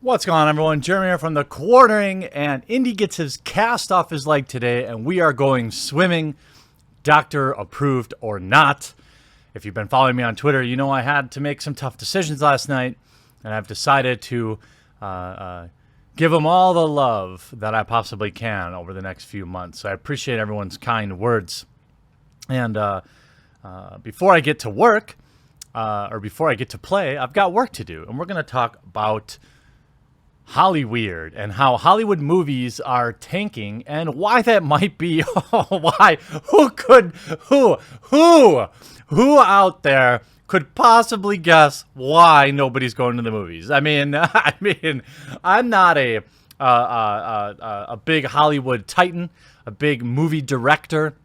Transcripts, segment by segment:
What's going on, everyone? Jeremy here from The Quartering, and Indy gets his cast off his leg today, and we are going swimming, doctor approved or not. If you've been following me on Twitter, you know I had to make some tough decisions last night, and I've decided to give them all the love that I possibly can over the next few months. So I appreciate everyone's kind words. And before I get to work, or before I get to play, I've got work to do, and we're going to talk about Hollyweird and how Hollywood movies are tanking and why that might be. Why? Who out there could possibly guess why nobody's going to the movies? I'm not a big Hollywood titan, a big movie director,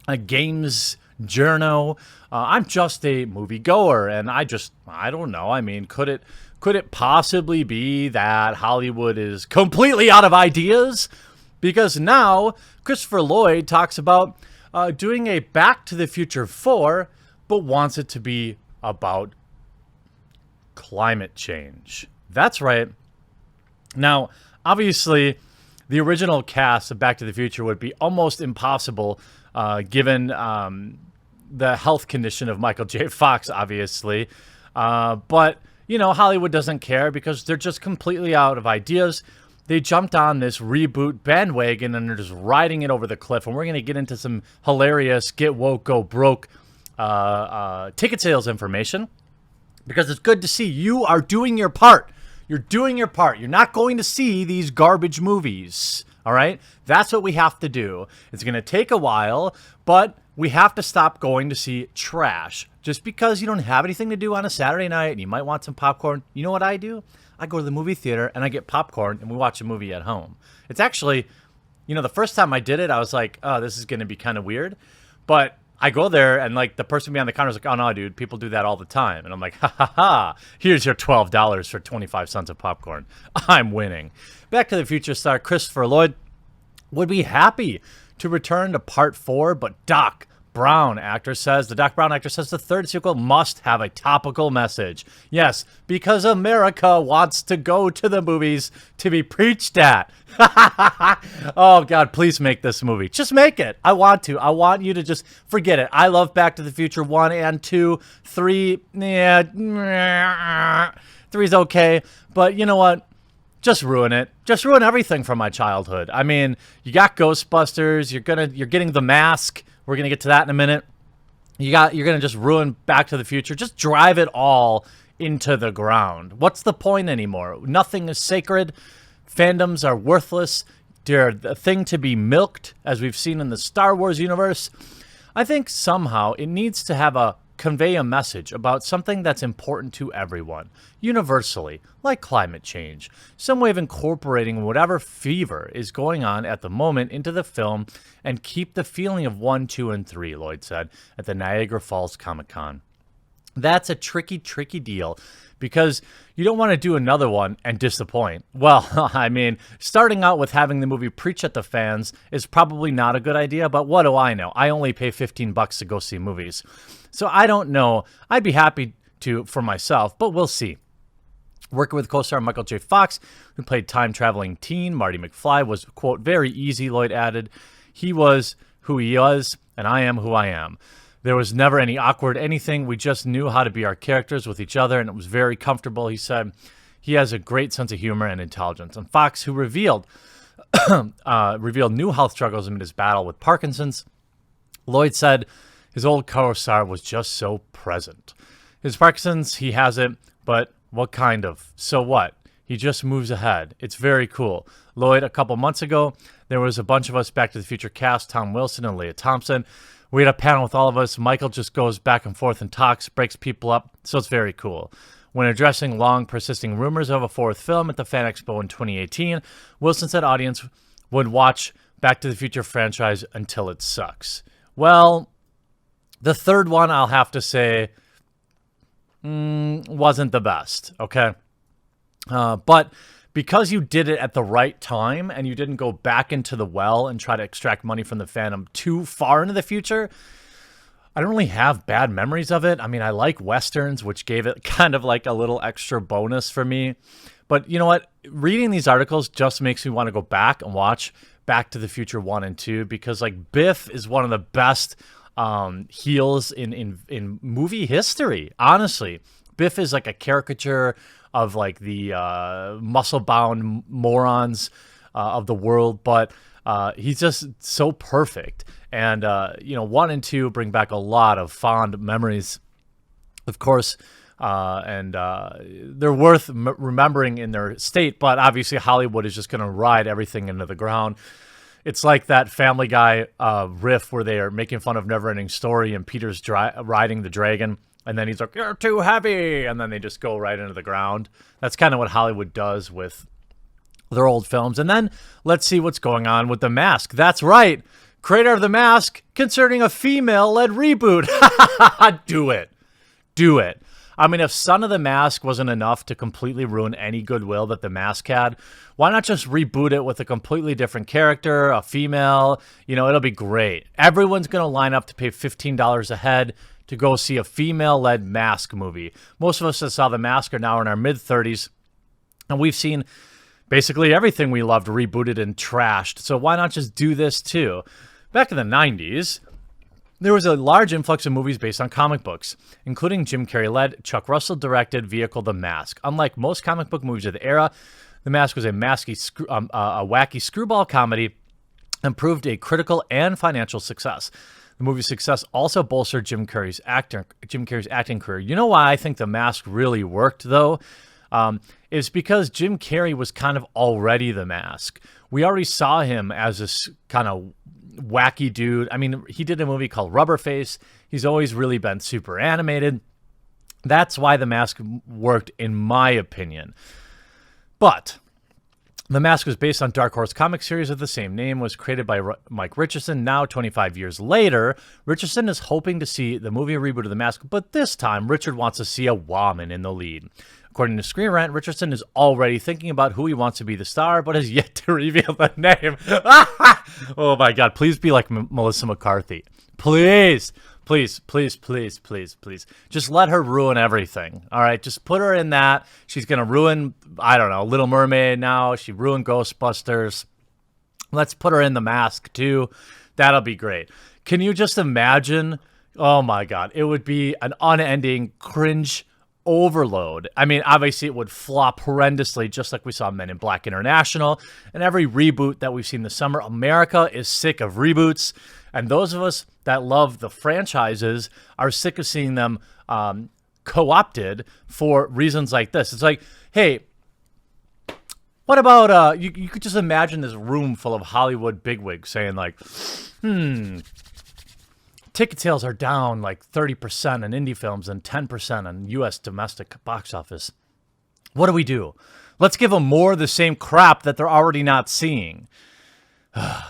a games journo. I'm just a movie goer, and I don't know. Could it possibly be that Hollywood is completely out of ideas? Because now Christopher Lloyd talks about doing a Back to the Future 4, but wants it to be about climate change. That's right. Now, obviously, the original cast of Back to the Future would be almost impossible given the health condition of Michael J. Fox, obviously. But you know, Hollywood doesn't care because they're just completely out of ideas. They jumped on this reboot bandwagon and they're just riding it over the cliff. And we're going to get into some hilarious get woke, go broke ticket sales information because it's good to see you are doing your part. You're doing your part. You're not going to see these garbage movies. All right? That's what we have to do. It's going to take a while, but we have to stop going to see trash. Just because you don't have anything to do on a Saturday night and you might want some popcorn, you know what I do? I go to the movie theater and I get popcorn and we watch a movie at home. It's actually, the first time I did it, I was like, oh, this is going to be kind of weird. But I go there and like the person behind the counter is like, oh no, dude, people do that all the time. And I'm like, ha ha ha, here's your $12 for 25 cents of popcorn. I'm winning. Back to the Future star Christopher Lloyd would be happy to return to part 4, but the Doc Brown actor says the third sequel must have a topical message. Yes, because America wants to go to the movies to be preached at. Oh, God, please make this movie. Just make it. I want to. I want you to just forget it. I love Back to the Future 1 and 2. 3, yeah, 3's okay. But you know what? Just ruin it. Just ruin everything from my childhood. I mean, you got Ghostbusters. You're getting The Mask. We're going to get to that in a minute. You're going to just ruin Back to the Future. Just drive it all into the ground. What's the point anymore? Nothing is sacred. Fandoms are worthless. They're a thing to be milked, as we've seen in the Star Wars universe. I think somehow it needs to convey a message about something that's important to everyone, universally, like climate change. Some way of incorporating whatever fever is going on at the moment into the film and keep the feeling of 1, 2, and 3, Lloyd said at the Niagara Falls Comic-Con. That's a tricky deal because you don't want to do another one and disappoint. Well, starting out with having the movie preach at the fans is probably not a good idea, but what do I know? I only pay $15 to go see movies. So I don't know. I'd be happy to for myself, but we'll see. Working with co-star Michael J. Fox, who played time-traveling teen Marty McFly, was, quote, very easy, Lloyd added. He was who he was, and I am who I am. There was never any awkward anything. We just knew how to be our characters with each other, and it was very comfortable, he said. He has a great sense of humor and intelligence. And Fox, who revealed new health struggles amid his battle with Parkinson's, Lloyd said his old co-star was just so present. His Parkinson's, he has it, but what kind of? So what? He just moves ahead. It's very cool. Lloyd, a couple months ago, there was a bunch of us Back to the Future cast, Tom Wilson and Leah Thompson. We had a panel with all of us. Michael just goes back and forth and talks, breaks people up, so it's very cool. When addressing long persisting rumors of a fourth film at the Fan Expo in 2018, Wilson said audience would watch Back to the Future franchise until it sucks. Well, the third one, I'll have to say, wasn't the best, okay? But because you did it at the right time and you didn't go back into the well and try to extract money from the fandom too far into the future, I don't really have bad memories of it. I mean, I like Westerns, which gave it kind of like a little extra bonus for me. But you know what? Reading these articles just makes me want to go back and watch Back to the Future 1 and 2 because like Biff is one of the best heels in movie history. Honestly, Biff is like a caricature of like the muscle-bound morons of the world, but he's just so perfect. And, 1 and 2 bring back a lot of fond memories, of course, and they're worth remembering in their state, but obviously Hollywood is just going to ride everything into the ground. It's like that Family Guy riff where they are making fun of Neverending Story and Peter's riding the dragon, and then he's like, "You're too heavy," and then they just go right into the ground. That's kind of what Hollywood does with their old films. And then let's see what's going on with The Mask. That's right. Creator of The Mask concerning a female-led reboot. Do it. Do it. I mean, if Son of the Mask wasn't enough to completely ruin any goodwill that The Mask had, why not just reboot it with a completely different character, a female? It'll be great. Everyone's going to line up to pay $15 a head to go see a female-led Mask movie. Most of us that saw The Mask are now in our mid-30s, and we've seen basically everything we loved rebooted and trashed. So why not just do this too? Back in the 90s, there was a large influx of movies based on comic books, including Jim Carrey-led, Chuck Russell-directed vehicle The Mask. Unlike most comic book movies of the era, The Mask was a wacky screwball comedy and proved a critical and financial success. The movie's success also bolstered Jim Carrey's acting career. You know why I think The Mask really worked, though? Is because Jim Carrey was kind of already The Mask. We already saw him as this kind of wacky dude. I mean, he did a movie called Rubberface. He's always really been super animated. That's why The Mask worked, in my opinion. But The Mask was based on Dark Horse comic series of the same name, was created by Mike Richardson. Now, 25 years later, Richardson is hoping to see the movie reboot of The Mask, but this time, Richard wants to see a woman in the lead. According to Screen Rant, Richardson is already thinking about who he wants to be the star, but has yet to reveal the name. Oh my God, please be like Melissa McCarthy. Please. Please, please, please, please, please. Just let her ruin everything. All right, just put her in that. She's going to ruin, I don't know, Little Mermaid now. She ruined Ghostbusters. Let's put her in The Mask, too. That'll be great. Can you just imagine? Oh, my God. It would be an unending cringe overload. I mean, obviously, it would flop horrendously, just like we saw Men in Black International. And every reboot that we've seen this summer, America is sick of reboots. And those of us that love the franchises are sick of seeing them co-opted for reasons like this. It's like, hey, what about, you could just imagine this room full of Hollywood bigwigs saying like, ticket sales are down like 30% in indie films and 10% on U.S. domestic box office. What do we do? Let's give them more of the same crap that they're already not seeing.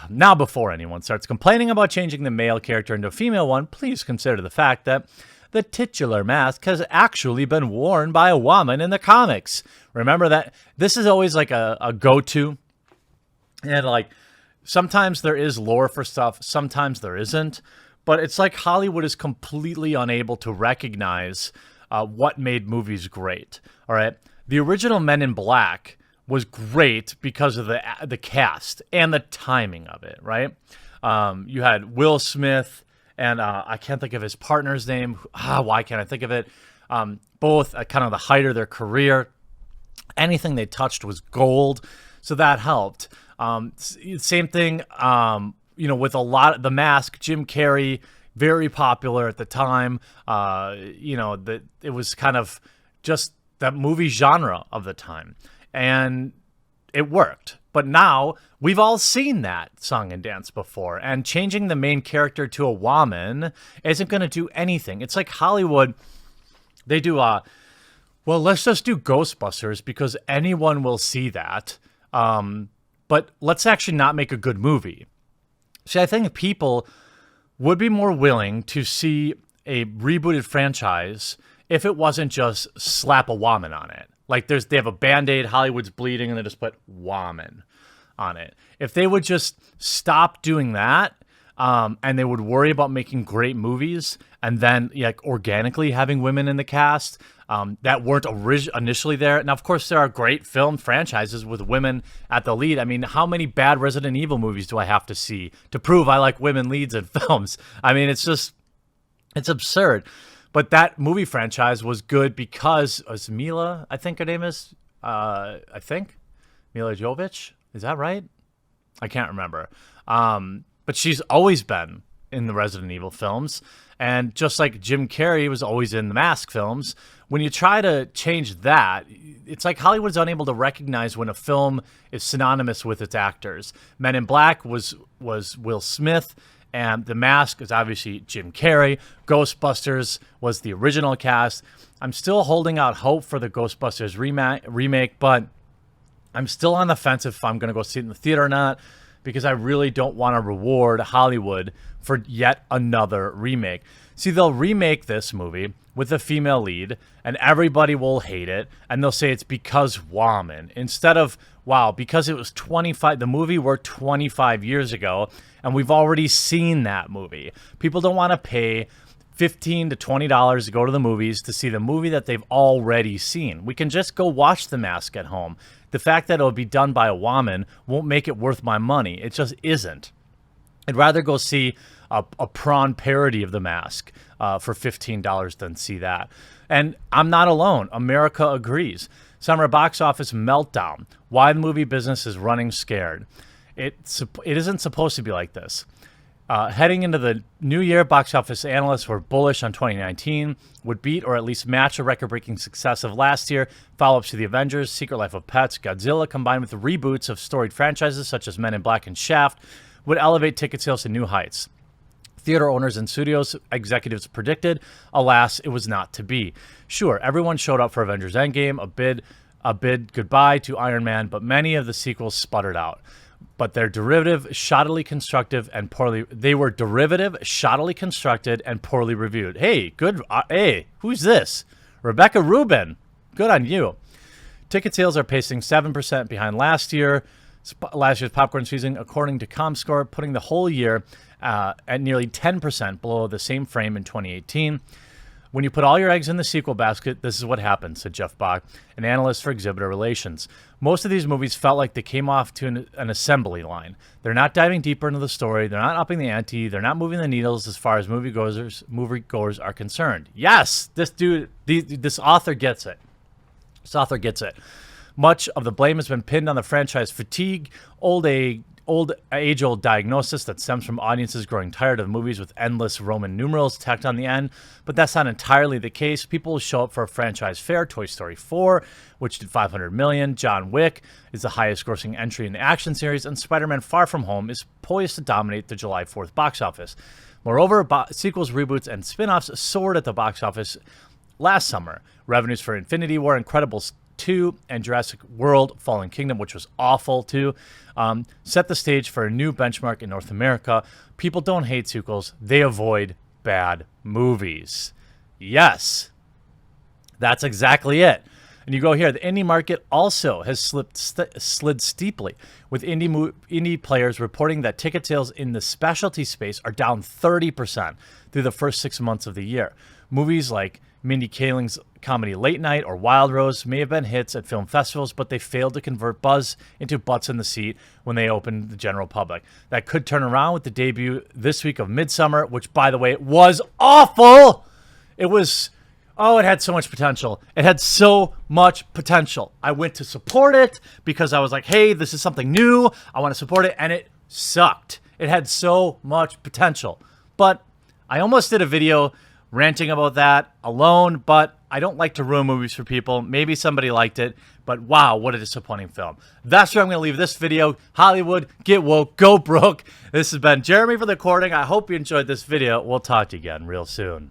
Now, before anyone starts complaining about changing the male character into a female one, please consider the fact that the titular mask has actually been worn by a woman in the comics. Remember that this is always like a go-to. And like sometimes there is lore for stuff, sometimes there isn't. But it's like Hollywood is completely unable to recognize what made movies great. All right. The original Men in Black was great because of the cast and the timing of it, right? You had Will Smith and I can't think of his partner's name. Why can't I think of it? Both at kind of the height of their career. Anything they touched was gold, so that helped. Same thing, with a lot of The Mask, Jim Carrey, very popular at the time. That it was kind of just that movie genre of the time. And it worked. But now we've all seen that song and dance before. And changing the main character to a woman isn't going to do anything. It's like Hollywood. They do, let's just do Ghostbusters because anyone will see that. But let's actually not make a good movie. See, I think people would be more willing to see a rebooted franchise if it wasn't just slap a woman on it. Like they have a Band-Aid, Hollywood's bleeding, and they just put woman on it. If they would just stop doing that, and they would worry about making great movies, and then organically having women in the cast, that weren't initially there. Now, of course, there are great film franchises with women at the lead. I mean, how many bad Resident Evil movies do I have to see to prove I like women leads in films? I mean, it's absurd. But that movie franchise was good because it was Mila, I think her name is. Mila Jovovich. Is that right? I can't remember. But she's always been in the Resident Evil films. And just like Jim Carrey was always in the Mask films, when you try to change that, it's like Hollywood's unable to recognize when a film is synonymous with its actors. Men in Black was Will Smith, and The Mask is obviously Jim Carrey. Ghostbusters was the original cast. I'm still holding out hope for the Ghostbusters remake, but I'm still on the fence if I'm going to go see it in the theater or not, because I really don't want to reward Hollywood for yet another remake. See, they'll remake this movie with a female lead, and everybody will hate it, and they'll say it's because woman, instead of, wow, because it was 25, the movie worked 25 years ago, and we've already seen that movie. People don't want to pay $15 to $20 to go to the movies to see the movie that they've already seen. We can just go watch The Mask at home. The fact that it'll be done by a woman won't make it worth my money. It just isn't. I'd rather go see a prawn parody of The Mask for $15 than see that. And I'm not alone. America agrees. Summer box office meltdown. Why the movie business is running scared. It isn't supposed to be like this. Heading into the new year, box office analysts were bullish on 2019, would beat or at least match a record-breaking success of last year. Follow-ups to The Avengers, Secret Life of Pets, Godzilla, combined with the reboots of storied franchises such as Men in Black and Shaft, would elevate ticket sales to new heights. Theater owners and studios executives predicted, alas, it was not to be. Sure, everyone showed up for Avengers Endgame, a bid goodbye to Iron Man, but many of the sequels sputtered out. But they're derivative, shoddily constructive, and poorly. They were derivative, shoddily constructed, and poorly reviewed. Hey, good. Hey, who's this? Rebecca Rubin. Good on you. Ticket sales are pacing 7% behind last year's popcorn season, according to ComScore, putting the whole year at nearly 10% below the same frame in 2018. When you put all your eggs in the sequel basket, this is what happens, said Jeff Bach, an analyst for Exhibitor Relations. Most of these movies felt like they came off to an assembly line. They're not diving deeper into the story. They're not upping the ante. They're not moving the needles as far as moviegoers are concerned. Yes, this author gets it. This author gets it. Much of the blame has been pinned on the franchise fatigue, age-old diagnosis that stems from audiences growing tired of movies with endless Roman numerals tacked on the end. But that's not entirely the case. People will show up for a franchise fair. Toy Story 4, which did $500 million. John Wick is the highest-grossing entry in the action series. And Spider-Man Far From Home is poised to dominate the July 4th box office. Moreover, sequels, reboots, and spin-offs soared at the box office last summer. Revenues for Infinity War, Incredibles 2, and Jurassic World Fallen Kingdom, which was awful too, set the stage for a new benchmark in North America. People don't hate sequels. They avoid bad movies. Yes, that's exactly it. And you go here, the indie market also has slid steeply, with indie players reporting that ticket sales in the specialty space are down 30% through the first 6 months of the year. Movies like Mindy Kaling's comedy Late Night or Wild Rose may have been hits at film festivals, but they failed to convert buzz into butts in the seat when they opened the general public. That could turn around with the debut this week of Midsommar, which, by the way, was awful. It had so much potential. It had so much potential. I went to support it because I was like, hey, this is something new. I want to support it, and it sucked. It had so much potential. But I almost did a video ranting about that alone, but I don't like to ruin movies for people. Maybe somebody liked it, but wow, what a disappointing film. That's where I'm going to leave this video. Hollywood, get woke, go broke. This has been Jeremy for The Recording. I hope you enjoyed this video. We'll talk to you again real soon.